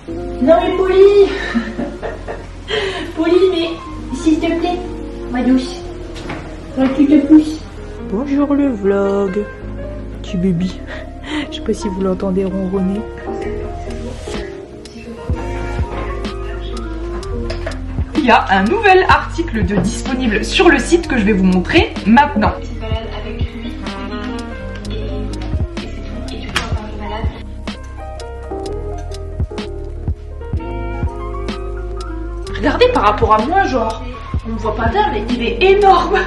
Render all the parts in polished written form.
Non mais Polly Polly, mais s'il te plaît, ma douce, tu te pousses. Bonjour le vlog. Petit baby. Je sais pas si vous l'entendez ronronner. Il y a un nouvel article de disponible sur le site que je vais vous montrer maintenant. Regardez par rapport à moi, genre, on ne voit pas bien, mais il est énorme.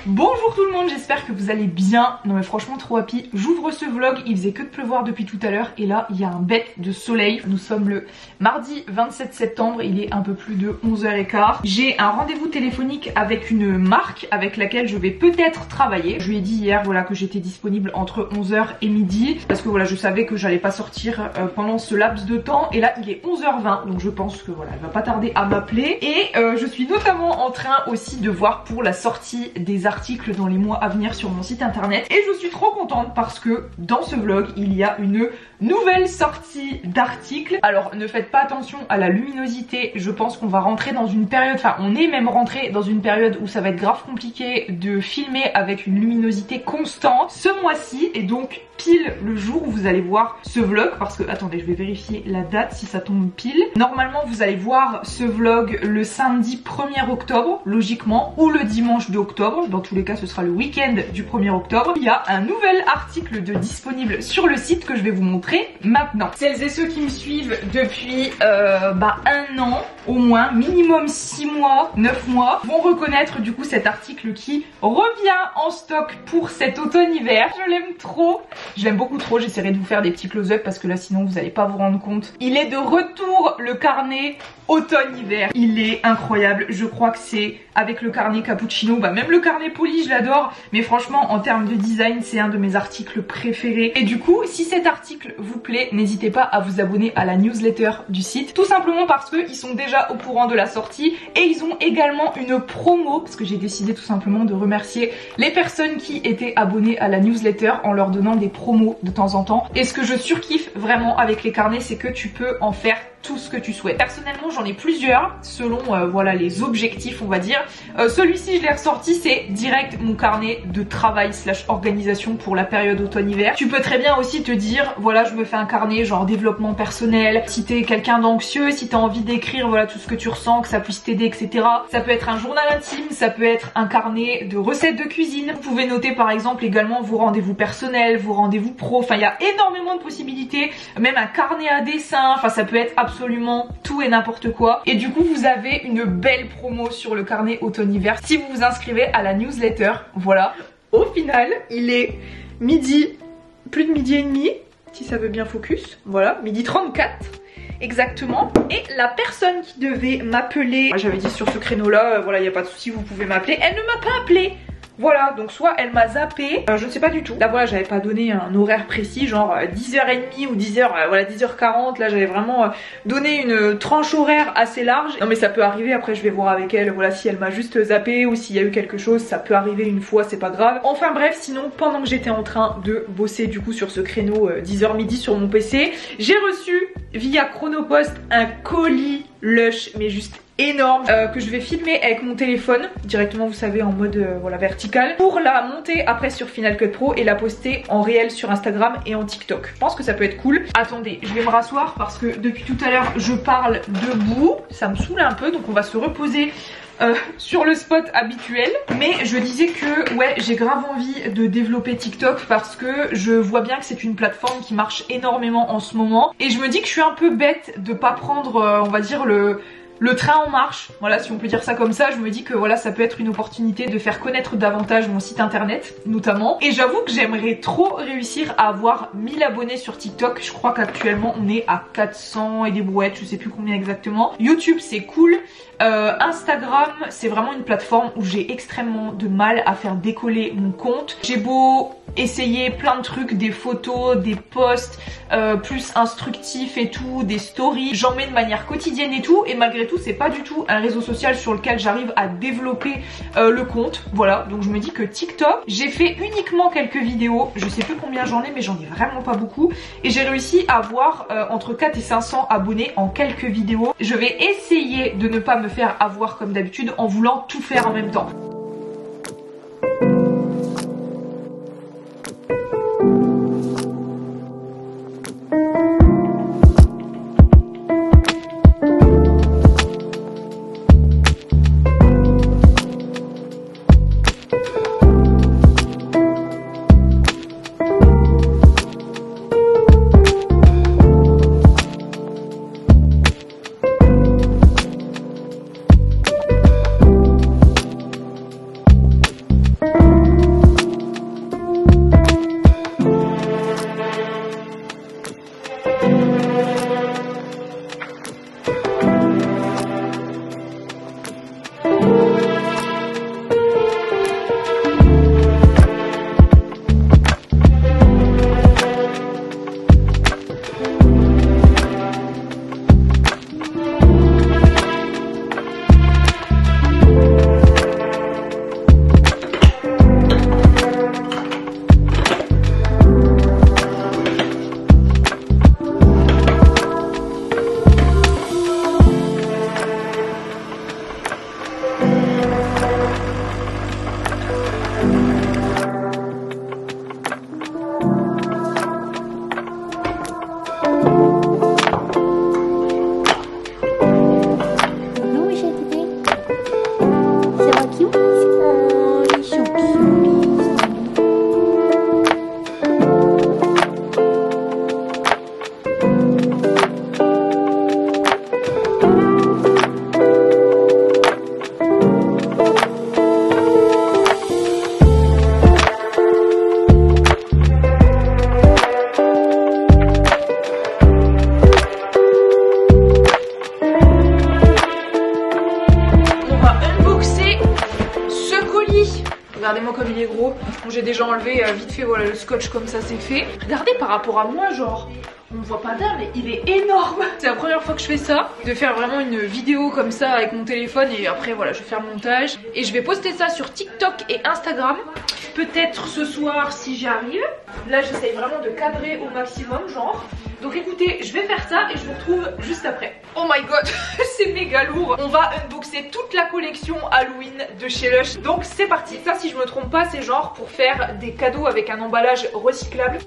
Bonjour tout le monde, j'espère que vous allez bien. Non mais franchement trop happy. J'ouvre ce vlog, il faisait que de pleuvoir depuis tout à l'heure et là il y a un bec de soleil. Nous sommes le mardi 27 septembre, il est un peu plus de 11h15. J'ai un rendez-vous téléphonique avec une marque avec laquelle je vais peut-être travailler. Je lui ai dit hier voilà que j'étais disponible entre 11h et midi parce que voilà je savais que j'allais pas sortir pendant ce laps de temps et là il est 11h20 donc je pense que voilà elle va pas tarder à m'appeler et je suis notamment en train aussi de voir pour la sortie des articles dans les mois à venir sur mon site internet et je suis trop contente parce que dans ce vlog il y a une nouvelle sortie d'articles. Alors ne faites pas attention à la luminosité, je pense qu'on va rentrer dans une période, enfin on est même rentré dans une période où ça va être grave compliqué de filmer avec une luminosité constante ce mois-ci et donc pile le jour où vous allez voir ce vlog parce que attendez je vais vérifier la date si ça tombe pile. Normalement vous allez voir ce vlog le samedi 1er octobre logiquement ou le dimanche de octobre, dans tous les cas ce sera le week-end du 1er octobre. Il y a un nouvel article de disponible sur le site que je vais vous montrer maintenant. Celles et ceux qui me suivent depuis un an au moins, minimum 6 mois, 9 mois vont reconnaître du coup cet article qui revient en stock pour cet automne-hiver. Je l'aime trop. Je l'aime beaucoup trop, j'essaierai de vous faire des petits close-up parce que là sinon vous n'allez pas vous rendre compte. Il est de retour le carnet automne-hiver. Il est incroyable, je crois que c'est avec le carnet cappuccino, même le carnet poli je l'adore. Mais franchement en termes de design c'est un de mes articles préférés. Et du coup si cet article vous plaît, n'hésitez pas à vous abonner à la newsletter du site. Tout simplement parce qu'ils sont déjà au courant de la sortie et ils ont également une promo parce que j'ai décidé tout simplement de remercier les personnes qui étaient abonnées à la newsletter en leur donnant des promos de temps en temps. Et ce que je surkiffe vraiment avec les carnets c'est que tu peux en faire tout ce que tu souhaites. Personnellement j'en ai plusieurs selon voilà les objectifs on va dire. Celui-ci je l'ai ressorti, c'est direct mon carnet de travail slash organisation pour la période automne-hiver. Tu peux très bien aussi te dire voilà je me fais un carnet genre développement personnel, si t'es quelqu'un d'anxieux, si t'as envie d'écrire voilà tout ce que tu ressens, que ça puisse t'aider etc. Ça peut être un journal intime, ça peut être un carnet de recettes de cuisine. Vous pouvez noter par exemple également vos rendez-vous personnels, vos rendez-vous pro, enfin il y a énormément de possibilités, même un carnet à dessin, enfin ça peut être absolument tout et n'importe quoi. Et du coup vous avez une belle promo sur le carnet automne-hiver si vous vous inscrivez à la newsletter. Voilà, au final il est midi, plus de midi et demi si ça veut bien focus, voilà, midi 34 exactement. Et la personne qui devait m'appeler, j'avais dit sur ce créneau là, voilà il n'y a pas de souci vous pouvez m'appeler, elle ne m'a pas appelé. Voilà, donc soit elle m'a zappé, je ne sais pas du tout. Là voilà, j'avais pas donné un horaire précis, genre 10h30 ou 10h, voilà 10h40. Là j'avais vraiment donné une tranche horaire assez large. Non mais ça peut arriver, après je vais voir avec elle, voilà si elle m'a juste zappé ou s'il y a eu quelque chose, ça peut arriver une fois, c'est pas grave. Enfin bref, sinon pendant que j'étais en train de bosser du coup sur ce créneau 10h midi sur mon PC, j'ai reçu via Chronopost un colis Lush, mais juste énorme, que je vais filmer avec mon téléphone directement vous savez en mode voilà vertical pour la monter après sur Final Cut Pro et la poster en réel sur Instagram et en TikTok. Je pense que ça peut être cool. Attendez, je vais me rasseoir parce que depuis tout à l'heure je parle debout, ça me saoule un peu donc on va se reposer sur le spot habituel. Mais je disais que ouais j'ai grave envie de développer TikTok parce que je vois bien que c'est une plateforme qui marche énormément en ce moment et je me dis que je suis un peu bête de pas prendre on va dire le train en marche, voilà si on peut dire ça comme ça. Je me dis que voilà ça peut être une opportunité de faire connaître davantage mon site internet notamment. Et j'avoue que j'aimerais trop réussir à avoir 1000 abonnés sur TikTok. Je crois qu'actuellement on est à 400 et des brouettes, je sais plus combien exactement. YouTube c'est cool, Instagram, c'est vraiment une plateforme où j'ai extrêmement de mal à faire décoller mon compte. J'ai beau essayer plein de trucs, des photos, des posts plus instructifs et tout, des stories, j'en mets de manière quotidienne et tout, et malgré tout c'est pas du tout un réseau social sur lequel j'arrive à développer le compte. Voilà, donc je me dis que TikTok, j'ai fait uniquement quelques vidéos, je sais plus combien j'en ai mais j'en ai vraiment pas beaucoup, et j'ai réussi à avoir entre 4 et 500 abonnés en quelques vidéos. Je vais essayer de ne pas me faire avoir comme d'habitude en voulant tout faire en même temps. Regardez-moi comme il est gros. Bon, j'ai déjà enlevé vite fait, voilà, le scotch comme ça c'est fait. Regardez par rapport à moi, genre, on ne voit pas d'un mais il est énorme. C'est la première fois que je fais ça, de faire vraiment une vidéo comme ça avec mon téléphone, et après voilà, je vais faire le montage. Et je vais poster ça sur TikTok et Instagram. Peut-être ce soir si j'y arrive. Là j'essaye vraiment de cadrer au maximum, genre. Donc écoutez, je vais faire ça et je vous retrouve juste après. Oh my god, c'est méga lourd. On va unboxer toute la collection Halloween de chez Lush. Donc c'est parti. Ça, si je me trompe pas, c'est genre pour faire des cadeaux avec un emballage recyclable.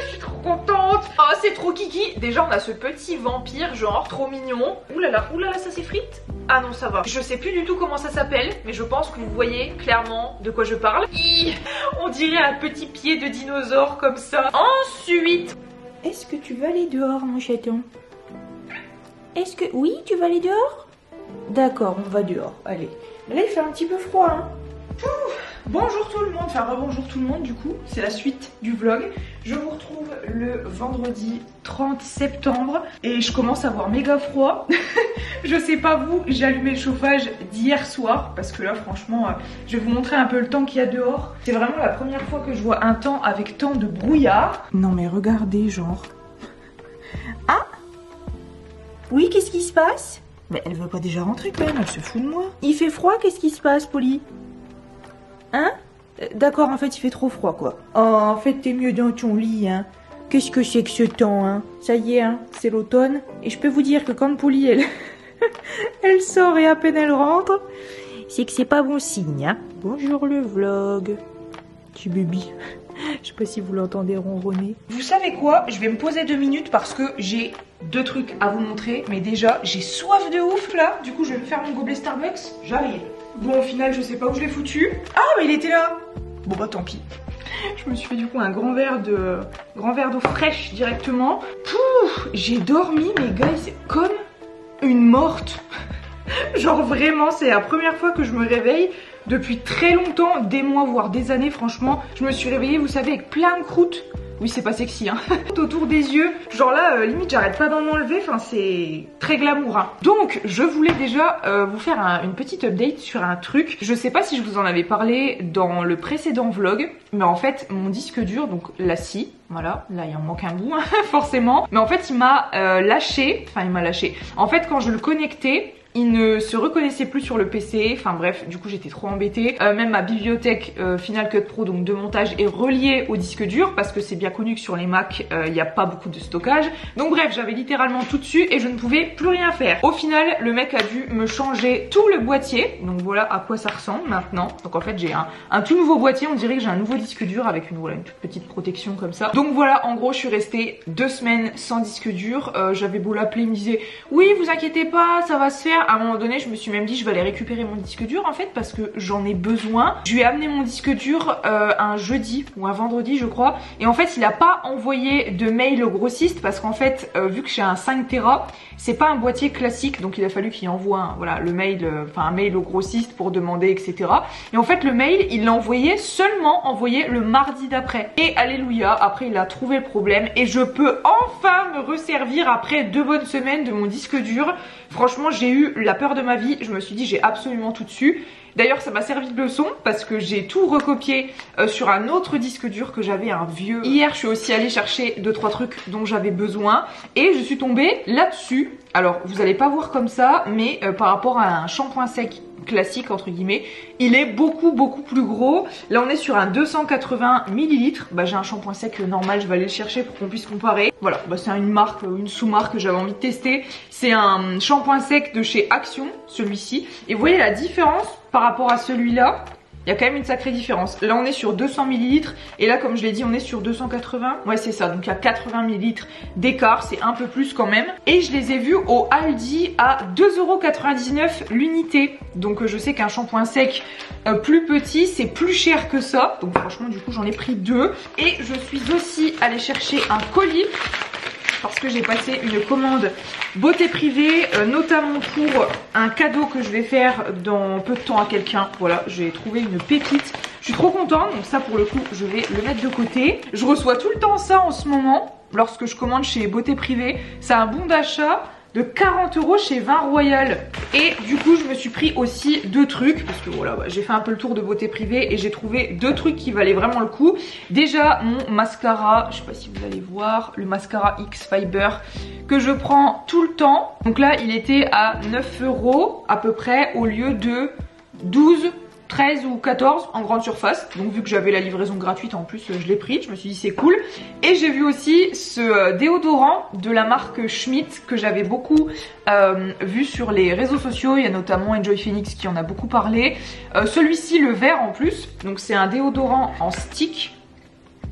Je suis trop contente. Oh, c'est trop kiki. Déjà, on a ce petit vampire, genre, trop mignon. Oulala, ça s'effrite. Ah non, ça va. Je sais plus du tout comment ça s'appelle, mais je pense que vous voyez clairement de quoi je parle. On dirait un petit pied de dinosaure comme ça. Ensuite... Est-ce que tu veux aller dehors, mon chaton? Est-ce que... Oui, tu vas aller dehors? D'accord, on va dehors. Allez. Là, il fait un petit peu froid, hein. Bonjour tout le monde, enfin rebonjour tout le monde du coup, c'est la suite du vlog. Je vous retrouve le vendredi 30 septembre et je commence à avoir méga froid. Je sais pas vous, j'ai allumé le chauffage d'hier soir parce que là franchement, je vais vous montrer un peu le temps qu'il y a dehors. C'est vraiment la première fois que je vois un temps avec tant de brouillard. Non mais regardez, genre... Ah! Oui, qu'est-ce qui se passe? Mais elle veut pas déjà rentrer quand même, elle se fout de moi. Il fait froid, qu'est-ce qui se passe, Polly? Hein? D'accord, en fait, il fait trop froid, quoi. Oh, en fait, t'es mieux dans ton lit, hein. Qu'est-ce que c'est que ce temps, hein? Ça y est, hein, c'est l'automne. Et je peux vous dire que quand Polly, elle... elle sort et à peine elle rentre, c'est que c'est pas bon signe, hein. Bonjour le vlog. Petit bébé. Je sais pas si vous l'entendez ronronner. Vous savez quoi? Je vais me poser 2 minutes parce que j'ai 2 trucs à vous montrer. Mais déjà, j'ai soif de ouf, là. Du coup, je vais me faire mon gobelet Starbucks. J'arrive. Bon, au final, je sais pas où je l'ai foutu. Ah, mais il était là. Bon, bah tant pis. Je me suis fait du coup un grand verre d'eau fraîche directement. Pouf, j'ai dormi, mais guys, comme une morte. Genre vraiment, c'est la première fois que je me réveille depuis très longtemps, des mois voire des années franchement. Je me suis réveillée, vous savez, avec plein de croûtes Oui, c'est pas sexy, hein. Autour des yeux, genre là, limite, j'arrête pas d'en enlever. Enfin, c'est très glamour, hein. Donc, je voulais déjà vous faire une petite update sur un truc. Je sais pas si je vous en avais parlé dans le précédent vlog, mais en fait, mon disque dur, donc la scie, voilà, là il en manque un bout, hein, forcément. Mais en fait, il m'a lâché. Enfin, il m'a lâché. En fait, quand je le connectais, il ne se reconnaissait plus sur le PC, enfin bref, du coup j'étais trop embêtée. Même ma bibliothèque Final Cut Pro, donc de montage, est reliée au disque dur parce que c'est bien connu que sur les Mac, il n'y a pas beaucoup de stockage. Donc bref, j'avais littéralement tout dessus et je ne pouvais plus rien faire. Au final, le mec a dû me changer tout le boîtier, donc voilà à quoi ça ressemble maintenant. Donc en fait j'ai un tout nouveau boîtier, on dirait que j'ai un nouveau disque dur avec une toute petite protection comme ça. Donc voilà, en gros je suis restée 2 semaines sans disque dur. J'avais beau l'appeler, il me disait oui vous inquiétez pas, ça va se faire. À un moment donné, je me suis même dit je vais aller récupérer mon disque dur en fait parce que j'en ai besoin. Je lui ai amené mon disque dur un jeudi ou un vendredi je crois, et en fait il a pas envoyé de mail au grossiste parce qu'en fait vu que j'ai un 5 Tera, c'est pas un boîtier classique, donc il a fallu qu'il envoie voilà, le mail, un mail au grossiste pour demander etc. Et en fait le mail il l'a envoyé seulement le mardi d'après. Et alléluia, après il a trouvé le problème et je peux enfin me resservir après 2 bonnes semaines de mon disque dur. Franchement j'ai eu la peur de ma vie, je me suis dit j'ai absolument tout dessus. D'ailleurs ça m'a servi de leçon parce que j'ai tout recopié sur un autre disque dur que j'avais, un vieux. Hier je suis aussi allée chercher 2-3 trucs dont j'avais besoin et je suis tombée là-dessus. Alors vous allez pas voir comme ça, mais par rapport à un shampoing sec classique entre guillemets, il est beaucoup plus gros. Là on est sur un 280 ml. Bah j'ai un shampoing sec normal, je vais aller le chercher pour qu'on puisse comparer. Voilà, bah c'est une marque, une sous-marque que j'avais envie de tester. C'est un shampoing sec de chez Action, celui-ci. Et vous voyez la différence par rapport à celui-là, il y a quand même une sacrée différence. Là on est sur 200 ml et là comme je l'ai dit on est sur 280. Ouais c'est ça, donc il y a 80 ml d'écart, c'est un peu plus quand même. Et je les ai vus au Aldi à 2,99€ l'unité. Donc je sais qu'un shampoing sec plus petit c'est plus cher que ça. Donc franchement du coup j'en ai pris 2. Et je suis aussi allée chercher un colis parce que j'ai passé une commande beauté privée, notamment pour un cadeau que je vais faire dans peu de temps à quelqu'un. Voilà, j'ai trouvé une pépite. Je suis trop contente, donc ça pour le coup, je vais le mettre de côté. Je reçois tout le temps ça en ce moment, lorsque je commande chez beauté privée. C'est un bon d'achat de 40€ chez Vin Royal. Et du coup je me suis pris aussi 2 trucs parce que voilà, j'ai fait un peu le tour de beauté privée et j'ai trouvé 2 trucs qui valaient vraiment le coup. Déjà mon mascara, je sais pas si vous allez voir, le mascara X Fiber que je prends tout le temps. Donc là il était à 9€ à peu près au lieu de 12, 13 ou 14 en grande surface. Donc vu que j'avais la livraison gratuite en plus je l'ai pris, je me suis dit c'est cool. Et j'ai vu aussi ce déodorant de la marque Schmitt que j'avais beaucoup vu sur les réseaux sociaux. Il y a notamment Enjoy Phoenix qui en a beaucoup parlé. Celui-ci le vert en plus, donc c'est un déodorant en stick.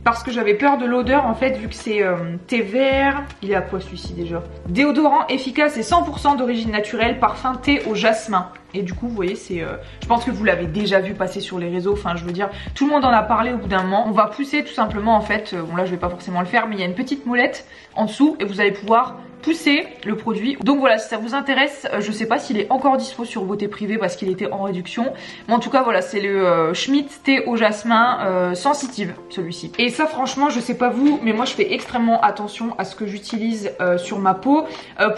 Parce que j'avais peur de l'odeur en fait vu que c'est thé vert. Il est à quoi celui-ci déjà? Déodorant efficace et 100% d'origine naturelle, parfum thé au jasmin. Et du coup vous voyez c'est, je pense que vous l'avez déjà vu passer sur les réseaux, enfin je veux dire tout le monde en a parlé au bout d'un moment. On va pousser tout simplement en fait, bon là je vais pas forcément le faire mais il y a une petite molette en dessous et vous allez pouvoir pousser le produit. Donc voilà, si ça vous intéresse, je sais pas s'il est encore dispo sur beauté privée parce qu'il était en réduction, mais en tout cas voilà c'est le Schmitt thé au jasmin sensitive celui-ci. Et ça franchement je sais pas vous mais moi je fais extrêmement attention à ce que j'utilise sur ma peau.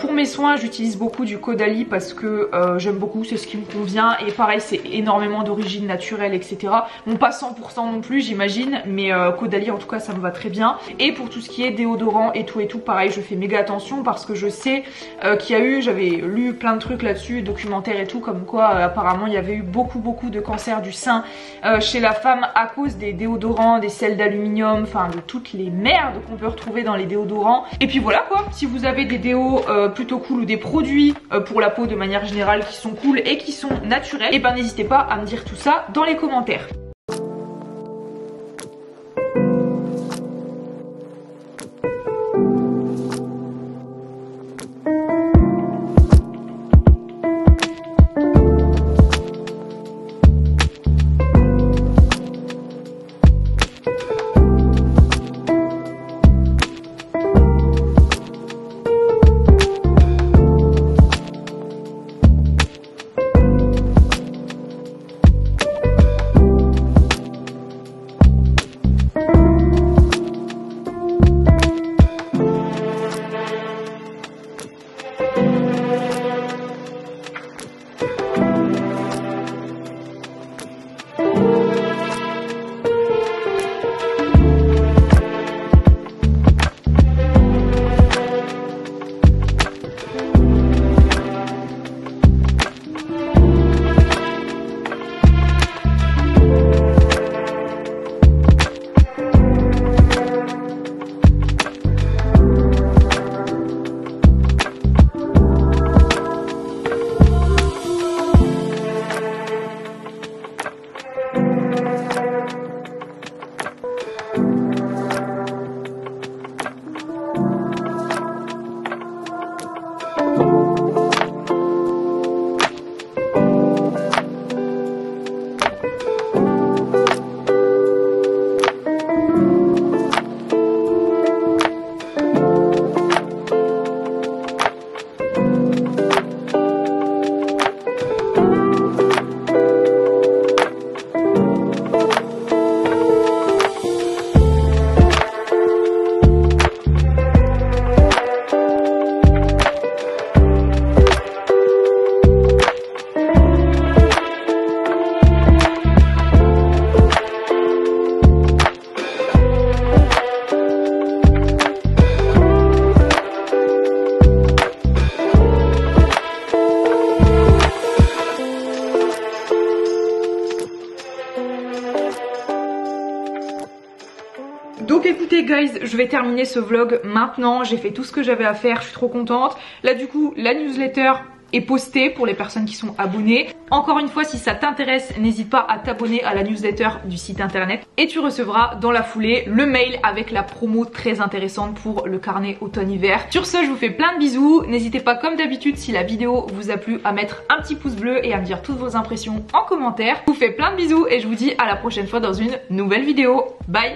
Pour mes soins j'utilise beaucoup du Caudalie parce que j'aime beaucoup, c'est ce qui me convient et pareil c'est énormément d'origine naturelle etc. Bon pas 100% non plus j'imagine mais Caudalie en tout cas ça me va très bien. Et pour tout ce qui est déodorant et tout pareil je fais méga attention parce que je sais qu'il y a eu, j'avais lu plein de trucs là-dessus, documentaires et tout, comme quoi apparemment il y avait eu beaucoup de cancers du sein chez la femme à cause des déodorants, des sels d'aluminium, enfin de toutes les merdes qu'on peut retrouver dans les déodorants. Et puis voilà quoi, si vous avez des déos plutôt cool ou des produits pour la peau de manière générale qui sont cool et qui sont naturels, et ben n'hésitez pas à me dire tout ça dans les commentaires. Écoutez guys, je vais terminer ce vlog maintenant, j'ai fait tout ce que j'avais à faire, je suis trop contente. Là du coup, la newsletter est postée pour les personnes qui sont abonnées. Encore une fois, si ça t'intéresse, n'hésite pas à t'abonner à la newsletter du site internet et tu recevras dans la foulée le mail avec la promo très intéressante pour le carnet automne-hiver. Sur ce, je vous fais plein de bisous. N'hésitez pas comme d'habitude, si la vidéo vous a plu, à mettre un petit pouce bleu et à me dire toutes vos impressions en commentaire. Je vous fais plein de bisous et je vous dis à la prochaine fois dans une nouvelle vidéo. Bye!